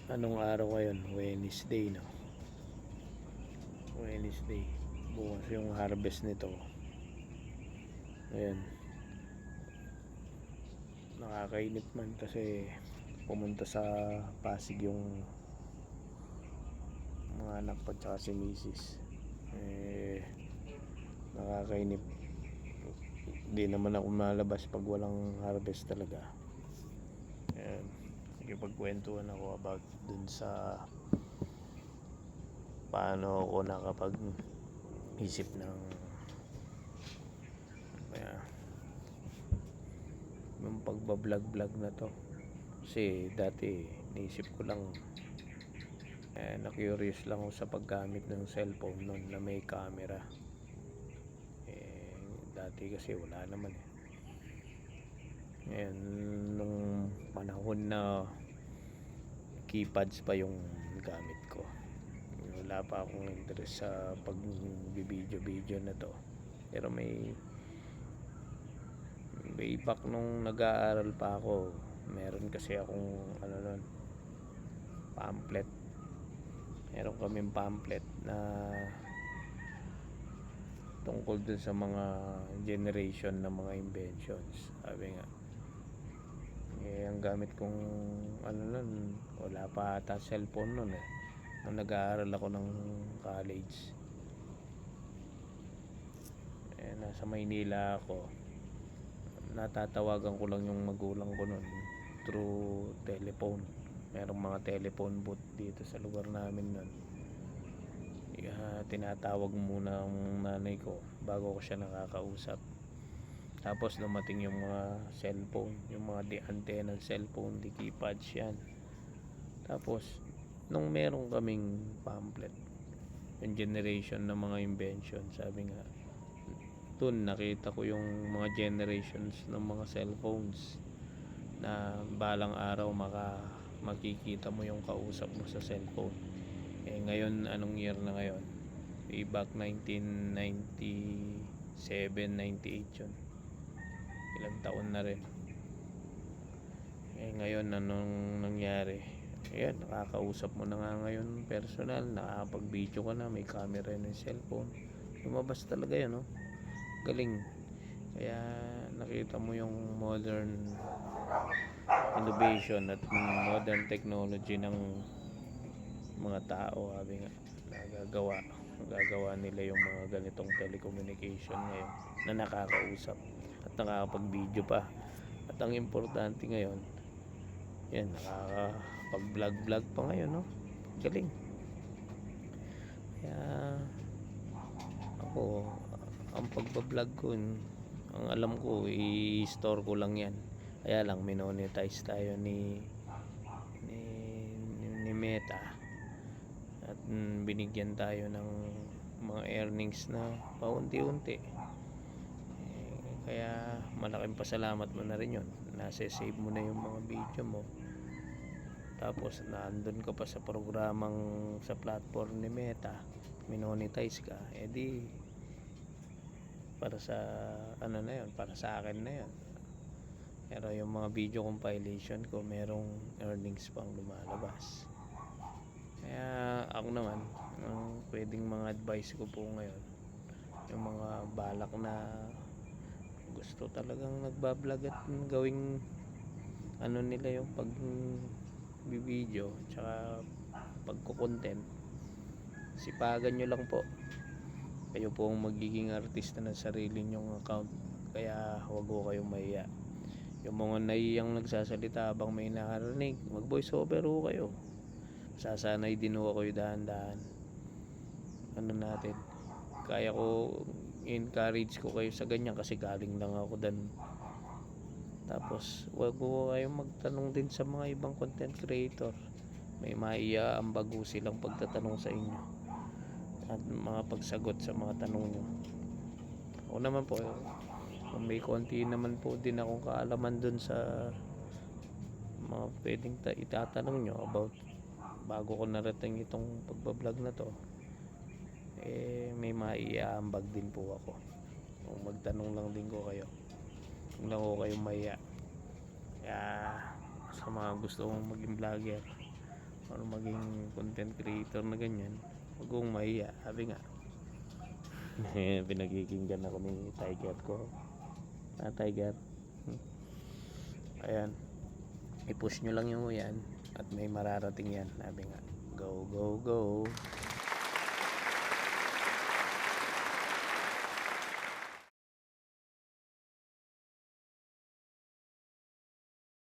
Anong araw ngayon? Wednesday, no? Wednesday. Bukas yung harvest nito. Ayan. Nakakainip man kasi pumunta sa Pasig yung mga anak ko tsaka si Mrs. Nakakainip. Hindi naman ako malabas pag walang harvest talaga. Ayan. Nakipagkwentuhan ako about dun sa paano ako nakapag-isip ng yung pagbablog-vlog na to. Kasi dati naisip ko lang, na-curious lang ako sa paggamit ng cellphone noon na may camera. Dati kasi wala naman eh. Ngayon, nung panahon na keypads pa yung gamit ko, wala pa akong interest sa pag-video na to. Pero way back nung nag-aaral pa ako, meron kasi akong pamphlet. Meron kaming pamphlet na tungkol dun sa mga generation ng mga inventions. Sabi nga, ang gamit kong nun, wala pa ata cellphone nun eh. Nung nag-aaral ako ng college, nasa Maynila ako, natatawagan ko lang yung magulang ko nun through telephone. Merong mga telephone booth dito sa lugar namin nun. Tinatawag muna ang nanay ko bago ko siya nakakausap. Tapos dumating yung mga cellphone, yung mga di antenna cellphone, di keypads yan. Tapos nung meron kaming pamphlet, yung generation ng mga invention, sabi nga dun nakita ko yung mga generations ng mga cellphones na balang araw makikita mo yung kausap mo sa cellphone. Ngayon, anong year na ngayon? Way back 1997, 98 yun. Ilang taon na rin. Ngayon, anong nangyari? Ayan, nakakausap mo na nga ngayon personal, nakakapag-video ka na, may camera ng cellphone. Lumabas talaga yun, no? Galing. Kaya nakita mo yung modern innovation at modern technology ng mga tao, sabi nga, nagagawa nila yung mga ganitong telecommunication ngayon na nakakausap at nakakapag-video pa. At ang importante ngayon, yan, nakakapag-vlog pa ngayon, no? Galing. Kaya ako, ang pagbablog ko, ang alam ko, i-store ko lang yan. Kaya lang, minonetize tayo ni Meta at binigyan tayo ng mga earnings na paunti-unti. Kaya malaking pasalamat mo na rin yun. Nasa-save mo na yung mga video mo. Tapos naandun ka pa sa programang sa platform ni Meta, minonetize ka, edi para sa na yun, para sa akin na yun. Pero yung mga video compilation ko, merong earnings pang lumalabas. Kaya ako naman, ang pwedeng mga advice ko po ngayon, yung mga balak na gusto talagang nagbablog at gawing nila yung pag video tsaka pagko-content, sipagan nyo lang po. Kayo po ang magiging artista ng sarili nyong account. Kaya huwag ko kayong mahiya. Yung mga naiyang nagsasalita habang may nakarinig, mag voice over ho kayo. Sasanay din ho kayo dahan-dahan. Natin, kaya ko encourage ko kayo sa ganyan kasi galing lang ako dan. Tapos huwag po kayong magtanong din sa mga ibang content creator. May maiaambag ho silang pagtatanong sa inyo at mga pagsagot sa mga tanong nyo. Ako naman po, kung may konti naman po din akong kaalaman dun sa mga pwedeng itatanong nyo about bago ko narating itong pagbablog na to, may maiaambag din po ako. Kung magtanong lang din ko kayo, huwag lang ko kayong maiya. Kaya sa mga gusto mong maging vlogger, ano maging content creator na ganyan, huwag kong mahiya, sabi nga. Pinagkikinggan ako ni Tiger ko. Tiger. Ayan, i-push nyo lang yung yan at may mararating yan, sabi nga. Go, go, go.